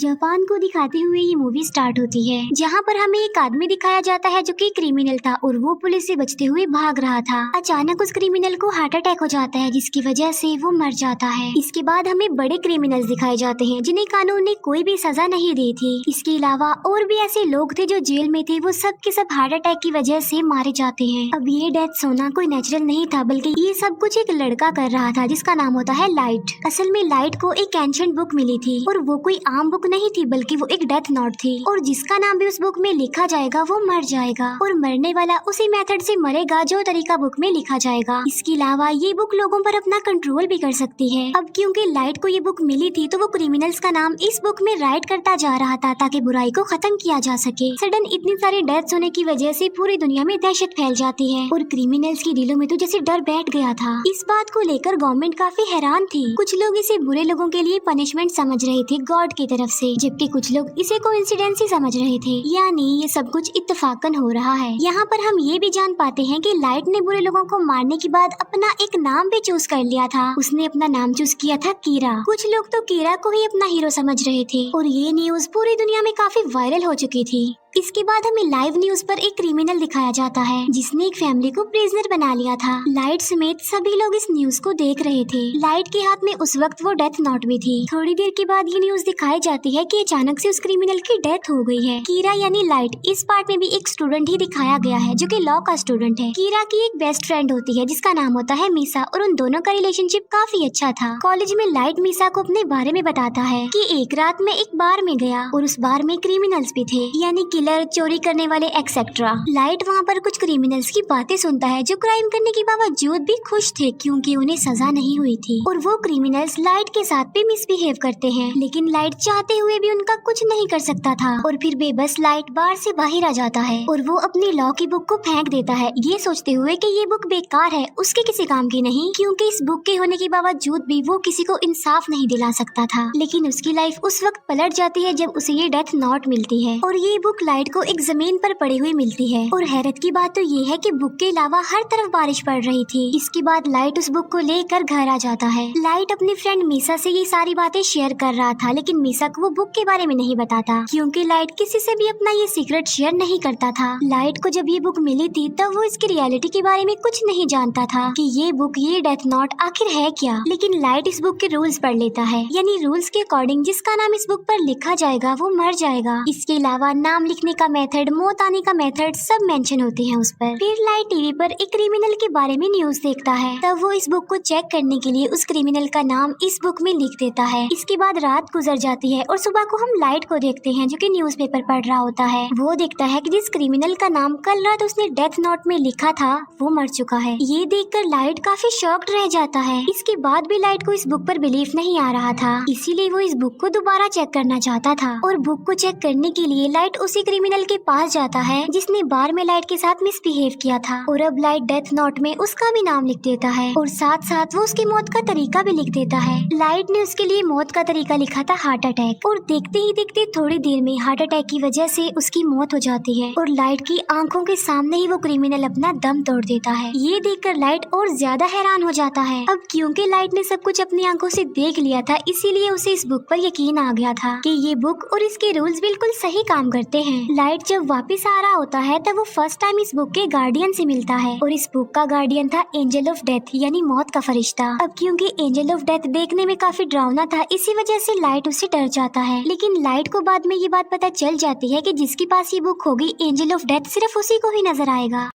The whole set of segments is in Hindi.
जापान को दिखाते हुए ये मूवी स्टार्ट होती है, जहाँ पर हमें एक आदमी दिखाया जाता है जो कि क्रिमिनल था और वो पुलिस से बचते हुए भाग रहा था। अचानक उस क्रिमिनल को हार्ट अटैक हो जाता है, जिसकी वजह से वो मर जाता है। इसके बाद हमें बड़े क्रिमिनल्स दिखाए जाते हैं जिन्हें कानून ने कोई भी सजा नहीं दी थी। इसके अलावा और भी ऐसे लोग थे जो जेल में थे, वो सब के सब हार्ट अटैक की वजह से मारे जाते हैं। अब ये डेथ होना कोई नेचुरल नहीं था, बल्कि ये सब कुछ एक लड़का कर रहा था जिसका नाम होता है लाइट। असल में लाइट को एक एंशिएंट बुक मिली थी और वो कोई आम बुक नहीं थी, बल्कि वो एक डेथ नोट थी और जिसका नाम भी उस बुक में लिखा जाएगा वो मर जाएगा और मरने वाला उसी मेथड से मरेगा जो तरीका बुक में लिखा जाएगा। इसके अलावा ये बुक लोगों पर अपना कंट्रोल भी कर सकती है। अब क्योंकि लाइट को ये बुक मिली थी तो वो क्रिमिनल्स का नाम इस बुक में राइट करता जा रहा था ताकि बुराई को खत्म किया जा सके। सडन इतनी सारी डेथ्स होने की वजह से पूरी दुनिया में दहशत फैल जाती है और क्रिमिनल्स की दिलों में तो जैसे डर बैठ गया था। इस बात को लेकर गवर्नमेंट काफी हैरान थी। कुछ लोग इसे बुरे लोगों के लिए पनिशमेंट समझ रहे थे गॉड की तरफ से, जबकि कुछ लोग इसे कोइंसिडेंस ही समझ रहे थे, यानी ये सब कुछ इत्तेफाकन हो रहा है। यहाँ पर हम ये भी जान पाते हैं कि लाइट ने बुरे लोगों को मारने के बाद अपना एक नाम भी चूज कर लिया था। उसने अपना नाम चूज किया था कीरा। कुछ लोग तो कीरा को ही अपना हीरो समझ रहे थे और ये न्यूज पूरी दुनिया में काफी वायरल हो चुकी थी। इसके बाद हमें लाइव न्यूज पर एक क्रिमिनल दिखाया जाता है जिसने एक फैमिली को प्रिजनर बना लिया था। लाइट समेत सभी लोग इस न्यूज को देख रहे थे। लाइट के हाथ में उस वक्त वो डेथ नोट भी थी। थोड़ी देर के बाद ये न्यूज दिखाई जाती है कि अचानक से उस क्रिमिनल की डेथ हो गई है। कीरा यानी लाइट इस पार्ट में भी एक स्टूडेंट ही दिखाया गया है जो कि लॉ का स्टूडेंट है। कीरा की एक बेस्ट फ्रेंड होती है जिसका नाम होता है मीसा और उन दोनों का रिलेशनशिप काफी अच्छा था। कॉलेज में लाइट मीसा को अपने बारे में बताता है कि एक रात में एक बार में गया और उस बार में क्रिमिनल्स भी थे, यानी किलर, चोरी करने वाले एक्सेट्रा। लाइट वहाँ पर कुछ क्रिमिनल्स की बातें सुनता है जो क्राइम करने के बावजूद भी खुश थे क्योंकि उन्हें सजा नहीं हुई थी और वो क्रिमिनल्स लाइट के साथ भी मिसबिहेव करते हैं, लेकिन लाइट चाहते हुए भी उनका कुछ नहीं कर सकता था और फिर बेबस लाइट बार से बाहर आ जाता है और वो अपनी लॉ की बुक को फेंक देता है, ये सोचते हुए कि ये बुक बेकार है, उसके किसी काम की नहीं, क्योंकि इस बुक के होने के बावजूद भी वो किसी को इंसाफ नहीं दिला सकता था। लेकिन उसकी लाइफ उस वक्त पलट जाती है जब उसे ये डेथ नोट मिलती है और ये बुक लाइट को एक जमीन पर पड़ी हुई मिलती है और हैरत की बात तो ये है कि बुक के अलावा हर तरफ बारिश पड़ रही थी। इसके बाद लाइट उस बुक को लेकर घर आ जाता है। लाइट अपनी फ्रेंड मीसा से ये सारी बातें शेयर कर रहा था, लेकिन मीसा को वो बुक के बारे में नहीं बताता क्योंकि लाइट किसी से भी अपना ये सीक्रेट शेयर नहीं करता था। लाइट को जब ये बुक मिली थी तब वो इसकी रियलिटी के बारे में कुछ नहीं जानता था कि ये बुक, ये डेथ नोट आखिर है क्या। लेकिन लाइट इस बुक के रूल्स पढ़ लेता है, यानी रूल्स के अकॉर्डिंग जिसका नाम इस बुक पर लिखा जाएगा वो मर जाएगा। इसके अलावा नाम लिखने का मेथड, मौत आने का मेथड सब मेंशन होते हैं उस पर। फिर लाइट टीवी पर एक क्रिमिनल के बारे में न्यूज देखता है, तब वो इस बुक को चेक करने के लिए उस क्रिमिनल का नाम इस बुक में लिख देता है। इसके बाद रात गुजर जाती है और सुबह को हम लाइट को देखते हैं जो कि न्यूज़पेपर पढ़ रहा होता है। वो देखता है कि जिस क्रिमिनल का नाम कल रात उसने डेथ नोट में लिखा था वो मर चुका है। ये देखकर लाइट काफी शॉक्ड रह जाता है। इसके बाद भी लाइट को इस बुक पर बिलीफ नहीं आ रहा था, इसीलिए वो इस बुक को दोबारा चेक करना चाहता था और बुक को चेक करने के लिए लाइट उसी क्रिमिनल के पास जाता है जिसने बार में लाइट के साथ मिसबिहेव किया था और अब लाइट डेथ नोट में उसका भी नाम लिख देता है और साथ साथ वो उसकी मौत का तरीका भी लिख देता है। लाइट ने उसके लिए मौत का तरीका लिखा था हार्ट अटैक और देखते ही देखते थोड़ी देर में हार्ट अटैक की वजह से उसकी मौत हो जाती है और लाइट की आंखों के सामने ही वो क्रिमिनल अपना दम तोड़ देता है। ये देखकर लाइट और ज्यादा हैरान हो जाता है। अब क्योंकि लाइट ने सब कुछ अपनी आंखों से देख लिया था, इसीलिए उसे इस बुक पर यकीन आ गया था कि ये बुक और इसके रूल्स बिल्कुल सही काम करते हैं। लाइट जब वापस आ रहा होता है तब वो फर्स्ट टाइम इस बुक के गार्डियन से मिलता है और इस बुक का गार्डियन था एंजल ऑफ डेथ, यानी मौत का फरिश्ता। अब क्योंकि एंजल ऑफ डेथ देखने में काफी डरावना था, इसी वजह से लाइट उससे डर जाता है। लेकिन लाइट को बाद में ये बात पता चल जाती है कि जिसके पास ये बुक होगी एंजल ऑफ डेथ सिर्फ उसी को ही नजर आएगा।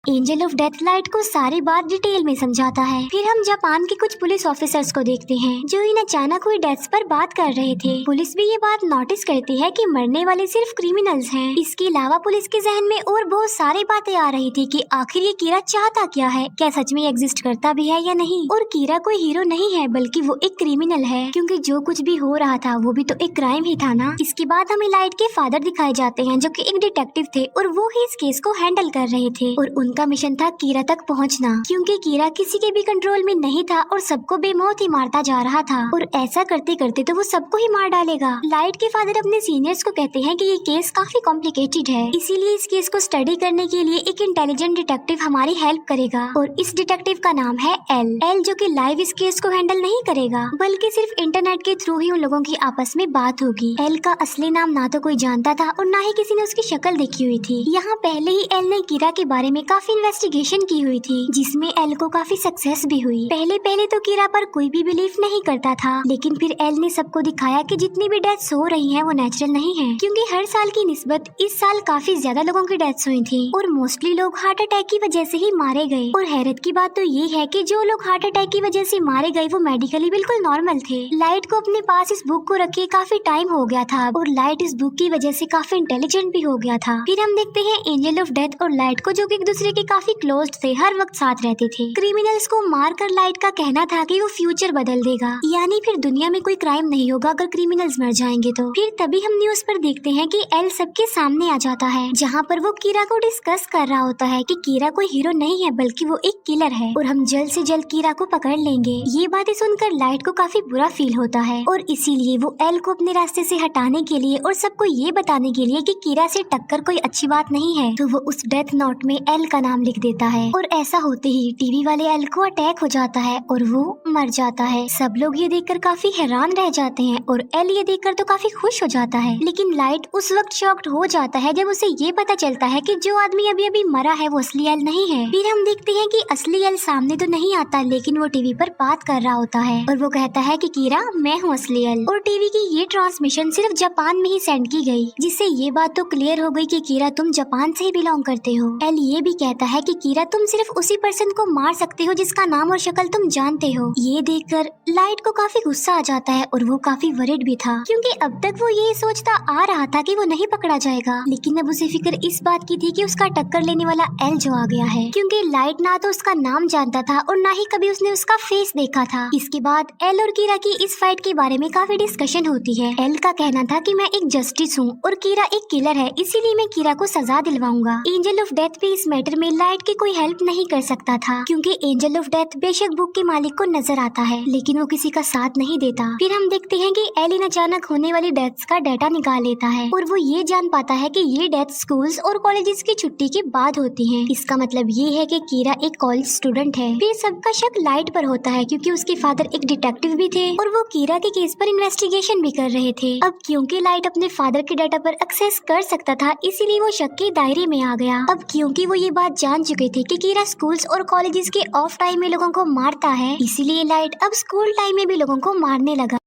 एंजल ऑफ डेथ लाइट को सारी बात डिटेल में समझाता है। फिर हम जापान के कुछ पुलिस ऑफिसर्स को देखते हैं जो इन अचानक हुई डेथ्स पर बात कर रहे थे। पुलिस भी ये बात नोटिस करती है कि मरने वाले सिर्फ क्रिमिनल्स हैं। इसके अलावा पुलिस के जहन में और बहुत सारी बातें आ रही थी कि आखिर ये कीरा चाहता क्या है, क्या सच में एग्जिस्ट करता भी है या नहीं। और कीरा कोई हीरो नहीं है बल्कि वो एक क्रिमिनल है, क्योंकि जो कुछ भी हो रहा था वो भी तो एक क्राइम ही था ना। इसके बाद हमें लाइट के फादर दिखाए जाते हैं जो कि एक डिटेक्टिव थे और वो ही इस केस को हैंडल कर रहे थे और उनका उनका मिशन था कीरा तक पहुंचना, क्योंकि कीरा किसी के भी कंट्रोल में नहीं था और सबको बेमौत ही मारता जा रहा था और ऐसा करते करते तो वो सबको ही मार डालेगा। लाइट के फादर अपने सीनियर्स को कहते हैं कि ये केस काफी कॉम्प्लिकेटेड है, इसीलिए इस केस को स्टडी करने के लिए एक इंटेलिजेंट डिटेक्टिव हमारी हेल्प करेगा और इस डिटेक्टिव का नाम है एल, जो कि लाइव इस केस को हैंडल नहीं करेगा बल्कि सिर्फ इंटरनेट के थ्रू ही उन लोगों की आपस में बात होगी। एल का असली नाम ना तो कोई जानता था और ना ही किसी ने उसकी शक्ल देखी हुई थी। यहाँ पहले ही एल ने कीरा के बारे में काफी इन्वेस्टिगेशन की हुई थी, जिसमें एल को काफी सक्सेस भी हुई। पहले तो कीरा पर कोई भी बिलीव नहीं करता था, लेकिन फिर एल ने सबको दिखाया कि जितनी भी डेथ्स हो रही हैं वो नेचुरल नहीं है, क्योंकि हर साल की निस्बत इस साल काफी ज्यादा लोगों की डेथ्स हुई थी और मोस्टली लोग हार्ट अटैक की वजह से ही मारे गए। और हैरत की बात तो ये है कि जो लोग हार्ट अटैक की वजह से मारे गए वो मेडिकली बिल्कुल नॉर्मल थे। लाइट को अपने पास इस बुक को रखे काफी टाइम हो गया था और लाइट इस बुक की वजह से काफी इंटेलिजेंट भी हो गया था। फिर हम देखते हैं एंजल ऑफ डेथ और लाइट को, जो कि एक दूसरे के काफी क्लोज थे, हर वक्त साथ रहते थे। क्रिमिनल्स को मारकर लाइट का कहना था कि वो फ्यूचर बदल देगा, यानी फिर दुनिया में कोई क्राइम नहीं होगा अगर क्रिमिनल्स मर जाएंगे तो। फिर तभी हम न्यूज पर देखते हैं कि एल सबके सामने आ जाता है, जहाँ पर वो कीरा को डिस्कस कर रहा होता है कि कीरा कोई हीरो नहीं है बल्कि वो एक किलर है और हम जल्द से जल्द कीरा को पकड़ लेंगे। ये बातें सुनकर लाइट को काफी बुरा फील होता है और इसीलिए वो एल को अपने रास्ते से हटाने के लिए और सबको ये बताने के लिए कि कीरा से टक्कर कोई अच्छी बात नहीं है, तो वो उस डेथ नोट में एल का नाम लिख देता है। और ऐसा होते ही टीवी वाले एल को अटैक हो जाता है और वो मर जाता है। सब लोग ये देखकर काफी हैरान रह जाते हैं और एल ये देखकर तो काफी खुश हो जाता है, लेकिन लाइट उस वक्त शॉक्ड हो जाता है जब उसे ये पता चलता है कि जो आदमी अभी अभी मरा है वो असली एल नहीं है। फिर हम देखते हैं कि असली एल सामने तो नहीं आता, लेकिन वो टीवी पर बात कर रहा होता है और वो कहता है कि कीरा मैं हूँ असली एल। और टीवी की ये ट्रांसमिशन सिर्फ जापान में ही सेंड की गई, जिससे ये बात तो क्लियर हो गई कि कीरा तुम जापान से ही बिलोंग करते हो। एल ये भी कहता है कि कीरा तुम सिर्फ उसी पर्सन को मार सकते हो जिसका नाम और शक्ल तुम जानते हो। ये देखकर लाइट को काफी गुस्सा आ जाता है और वो काफी वरिड भी था, क्योंकि अब तक वो ये सोचता आ रहा था कि वो नहीं पकड़ा जाएगा, लेकिन अब उसे फिक्र इस बात की थी कि उसका टक्कर लेने वाला एल जो आ गया है, क्योंकि लाइट ना तो उसका नाम जानता था और ना ही कभी उसने उसका फेस देखा था। इसके बाद एल और कीरा की इस फाइट के बारे में काफी डिस्कशन होती है। एल का कहना था कि मैं एक जस्टिस हूँ और कीरा एक किलर है, इसीलिए मैं कीरा को सजा दिलवाऊंगा। एंजल ऑफ डेथ भी इस मैटर में लाइट की कोई हेल्प नहीं कर सकता था, क्योंकि एंजल ऑफ डेथ बेशक बुक के मालिक को नजर आता है लेकिन वो किसी का साथ नहीं देता। फिर हम देखते हैं कि एलिन अचानक होने वाली डेथ्स का डाटा निकाल लेता है और वो ये जान पाता है कि ये डेथ स्कूल्स और कॉलेजेस की छुट्टी के बाद होती हैं। इसका मतलब ये है कि कीरा एक कॉलेज स्टूडेंट है। फिर सबका शक लाइट पर होता है, क्योंकि उसके फादर एक डिटेक्टिव भी थे और वो कीरा के केस पर इन्वेस्टिगेशन भी कर रहे थे। अब क्योंकि लाइट अपने फादर के डाटा पर एक्सेस कर सकता था, इसीलिए वो शक के दायरे में आ गया। अब क्योंकि वो ये बात जान चुके थे कि कीरा स्कूल्स और कॉलेजेस के ऑफ टाइम में लोगों को मारता है, इसीलिए लाइट अब स्कूल टाइम में भी लोगों को मारने लगा।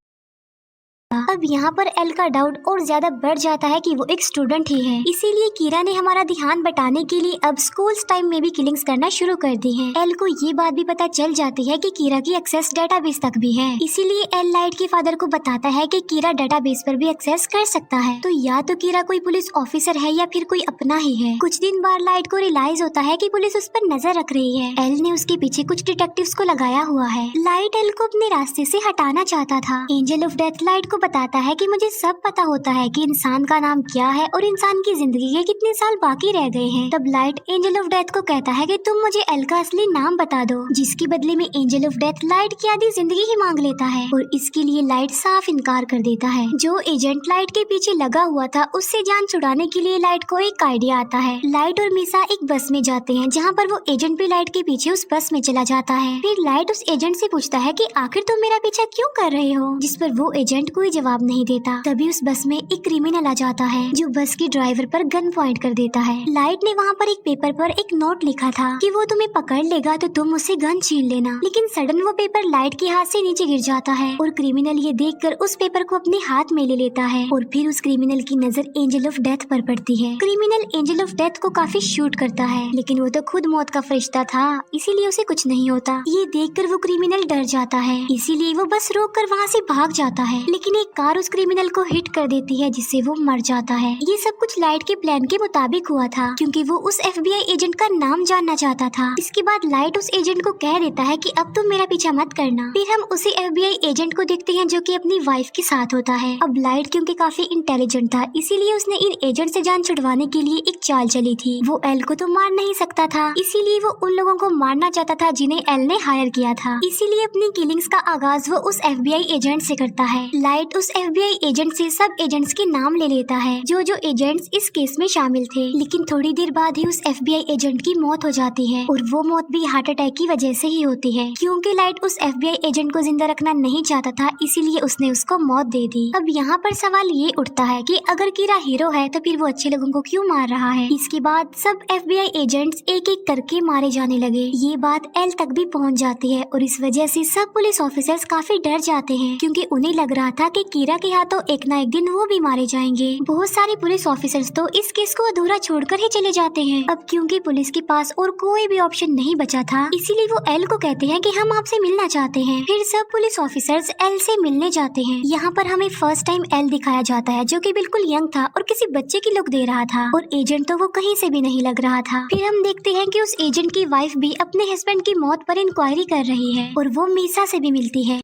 अब यहाँ पर एल का डाउट और ज्यादा बढ़ जाता है कि वो एक स्टूडेंट ही है, इसीलिए कीरा ने हमारा ध्यान बटाने के लिए अब स्कूल्स टाइम में भी किलिंग्स करना शुरू कर दी है। एल को ये बात भी पता चल जाती है कि कीरा की एक्सेस डेटाबेस तक भी है, इसीलिए एल लाइट के फादर को बताता है कि कीरा डेटाबेस पर भी एक्सेस कर सकता है। तो या तो कीरा कोई पुलिस ऑफिसर है या फिर कोई अपना ही है। कुछ दिन बाद लाइट को रियलाइज होता है कि पुलिस उस पर नजर रख रही है। एल ने उसके पीछे कुछ डिटेक्टिव्स को लगाया हुआ है। लाइट एल को अपने रास्ते से हटाना चाहता था। एंजल ऑफ डेथ लाइट को बताता है कि मुझे सब पता होता है कि इंसान का नाम क्या है और इंसान की जिंदगी के कितने साल बाकी रह गए हैं। तब लाइट एंजल ऑफ डेथ को कहता है कि तुम मुझे एल का असली नाम बता दो, जिसके बदले में एंजल ऑफ डेथ लाइट की आधी जिंदगी ही मांग लेता है और इसके लिए लाइट साफ इनकार कर देता है। जो एजेंट लाइट के पीछे लगा हुआ था उससे जान छुड़ाने के लिए लाइट को एक आइडिया आता है। लाइट और मिसा एक बस में जाते हैं, जहाँ पर वो एजेंट भी लाइट के पीछे उस बस में चला जाता है। फिर लाइट उस एजेंट से पूछता है कि आखिर तुम मेरा पीछा क्यों कर रहे हो, जिस पर वो एजेंट कोई जवाब नहीं देता। तभी उस बस में एक क्रिमिनल आ जाता है जो बस के ड्राइवर पर गन पॉइंट कर देता है। लाइट ने वहाँ पर एक पेपर पर एक नोट लिखा था कि वो तुम्हें पकड़ लेगा तो तुम उससे गन छीन लेना, लेकिन सडन वो पेपर लाइट के हाथ से नीचे गिर जाता है और क्रिमिनल ये देखकर उस पेपर को अपने हाथ में ले लेता है और फिर उस क्रिमिनल की नजर एंजल ऑफ डेथ पर पड़ती है। क्रिमिनल एंजल ऑफ डेथ को काफी शूट करता है, लेकिन वो तो खुद मौत का फरिश्ता था, इसीलिए उसे कुछ नहीं होता। ये देखकर वो क्रिमिनल डर जाता है, इसीलिए वो बस रोक कर वहाँ से भाग जाता है। लेकिन एक कार उस क्रिमिनल को हिट कर देती है जिससे वो मर जाता है। ये सब कुछ लाइट के प्लान के मुताबिक हुआ था क्योंकि वो उस FBI एजेंट का नाम जानना चाहता था। इसके बाद लाइट उस एजेंट को कह देता है कि अब तुम मेरा पीछा मत करना। फिर हम उसी FBI एजेंट को देखते हैं जो कि अपनी वाइफ के साथ होता है। अब लाइट क्योंकि काफी इंटेलिजेंट था इसीलिए उसने इन एजेंट से जान छुड़वाने के लिए एक चाल चली थी। वो एल को तो मार नहीं सकता था, इसीलिए वो उन लोगों को मारना चाहता था जिन्हें एल ने हायर किया था। इसीलिए अपनी किलिंग्स का आगाज वो उस FBI एजेंट से करता है। लाइट उस FBI एजेंट से सब एजेंट्स के नाम ले लेता है जो जो एजेंट्स इस केस में शामिल थे। लेकिन थोड़ी देर बाद ही उस FBI एजेंट की मौत हो जाती है और वो मौत भी हार्ट अटैक की वजह से ही होती है क्योंकि लाइट उस FBI एजेंट को जिंदा रखना नहीं चाहता था, इसीलिए उसने उसको मौत दे दी। अब यहाँ पर सवाल ये उठता है कि अगर कीरा हीरो है तो फिर वो अच्छे लोगों को क्यों मार रहा है। इसके बाद सब FBI एजेंट्स एक एक करके मारे जाने लगे। ये बात एल तक भी पहुँच जाती है और इस वजह से सब पुलिस ऑफिसर्स काफी डर जाते हैं क्योंकि उन्हें लग रहा था कि कीरा के हाथों एक ना एक दिन वो भी मारे जाएंगे। बहुत सारे पुलिस ऑफिसर्स तो इस केस को अधूरा छोड़कर ही चले जाते हैं। अब क्योंकि पुलिस के पास और कोई भी ऑप्शन नहीं बचा था इसीलिए वो एल को कहते हैं कि हम आपसे मिलना चाहते हैं। फिर सब पुलिस ऑफिसर्स एल से मिलने जाते हैं। यहाँ पर हमें फर्स्ट टाइम एल दिखाया जाता है जो कि बिल्कुल यंग था और किसी बच्चे की लुक दे रहा था और एजेंट तो वो कहीं से भी नहीं लग रहा था। फिर हम देखते हैं कि उस एजेंट की वाइफ भी अपने हस्बैंड की मौत पर इंक्वायरी कर रही है और वो मीसा से भी मिलती है।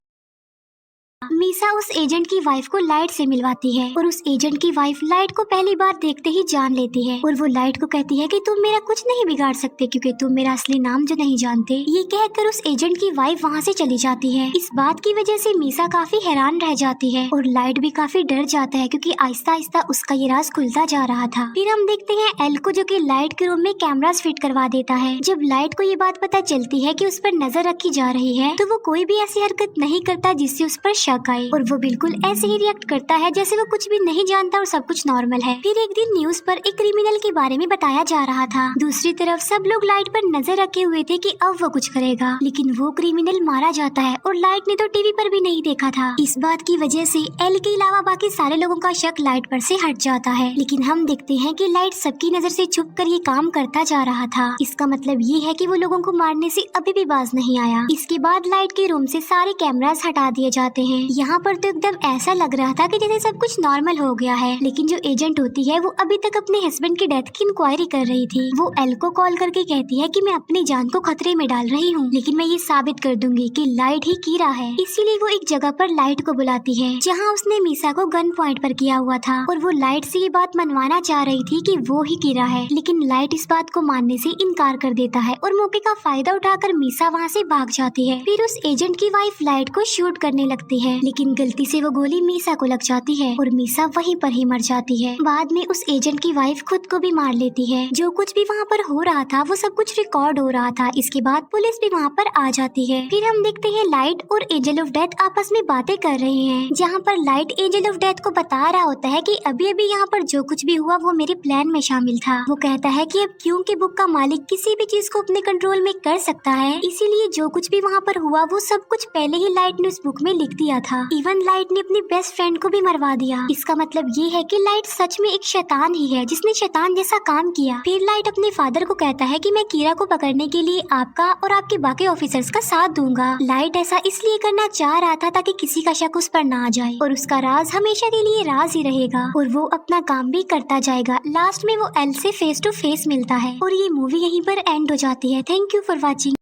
मीसा उस एजेंट की वाइफ को लाइट से मिलवाती है और उस एजेंट की वाइफ लाइट को पहली बार देखते ही जान लेती है और वो लाइट को कहती है कि तुम मेरा कुछ नहीं बिगाड़ सकते क्योंकि तुम मेरा असली नाम जो नहीं जानते। ये कहकर उस एजेंट की वाइफ वहाँ से चली जाती है। इस बात की वजह से मीसा काफी हैरान रह जाती है और लाइट भी काफी डर जाता है क्योंकि आहिस्ता आहिस्ता उसका ये राज खुलता जा रहा था। फिर हम देखते हैं एल को जो कि लाइट के रूम में कैमरास फिट करवा देता है। जब लाइट को ये बात पता चलती है कि उस पर नजर रखी जा रही है तो वो कोई भी ऐसी हरकत नहीं करता जिससे उस पर शक आए और वो बिल्कुल ऐसे ही रिएक्ट करता है जैसे वो कुछ भी नहीं जानता और सब कुछ नॉर्मल है। फिर एक दिन न्यूज पर एक क्रिमिनल के बारे में बताया जा रहा था। दूसरी तरफ सब लोग लाइट पर नजर रखे हुए थे कि अब वो कुछ करेगा, लेकिन वो क्रिमिनल मारा जाता है और लाइट ने तो टीवी पर भी नहीं देखा था। इस बात की वजह से एल के अलावा बाकी सारे लोगों का शक लाइट पर से हट जाता है। लेकिन हम देखते हैं कि लाइट सबकी नजर से छुप कर ये काम करता जा रहा था। इसका मतलब ये है कि वो लोगों को मारने से अभी भी बाज नहीं आया। इसके बाद लाइट के रूम से सारे कैमरास हटा दिए जाते हैं। यहाँ पर तो एकदम ऐसा लग रहा था कि जैसे सब कुछ नॉर्मल हो गया है, लेकिन जो एजेंट होती है वो अभी तक अपने हस्बैंड की डेथ की इंक्वायरी कर रही थी। वो एल को कॉल करके कहती है कि मैं अपनी जान को खतरे में डाल रही हूँ, लेकिन मैं ये साबित कर दूंगी कि लाइट ही कीरा है। इसीलिए वो एक जगह पर लाइट को बुलाती है जहाँ उसने मीसा को गन पॉइंट पर किया हुआ था और वो लाइट से ये बात मनवाना चाह रही थी कि वो ही कीरा है, लेकिन लाइट इस बात को मानने से इनकार कर देता है और मौके का फायदा उठाकर मीसा वहाँ से भाग जाती है। फिर उस एजेंट की वाइफ लाइट को शूट करने लगती है, लेकिन गलती से वो गोली मीसा को लग जाती है और मीसा वहीं पर ही मर जाती है। बाद में उस एजेंट की वाइफ खुद को भी मार लेती है। जो कुछ भी वहाँ पर हो रहा था वो सब कुछ रिकॉर्ड हो रहा था। इसके बाद पुलिस भी वहाँ पर आ जाती है। फिर हम देखते हैं लाइट और एंजल ऑफ डेथ आपस में बातें कर रहे हैं, जहाँ पर लाइट एंजल ऑफ डेथ को बता रहा होता है कि अभी अभी यहाँ पर जो कुछ भी हुआ वो मेरे प्लान में शामिल था। वो कहता है कि अब क्योंकि बुक का मालिक किसी भी चीज को अपने कंट्रोल में कर सकता है, इसीलिए जो कुछ भी वहाँ पर हुआ वो सब कुछ पहले ही लाइट ने उस बुक में लिख दिया था। इवन लाइट ने अपनी बेस्ट फ्रेंड को भी मरवा दिया। इसका मतलब ये है कि लाइट सच में एक शैतान ही है जिसने शैतान जैसा काम किया। फिर लाइट अपने फादर को कहता है कि मैं कीरा को पकड़ने के लिए आपका और आपके बाकी ऑफिसर्स का साथ दूंगा। लाइट ऐसा इसलिए करना चाह रहा था ताकि किसी का शक उस पर ना आ जाए और उसका राज हमेशा के लिए राज ही रहेगा और वो अपना काम भी करता जाएगा। लास्ट में वो एल से फेस टू फेस मिलता है और ये मूवी यहीं पर एंड हो जाती है। Thank you for watching.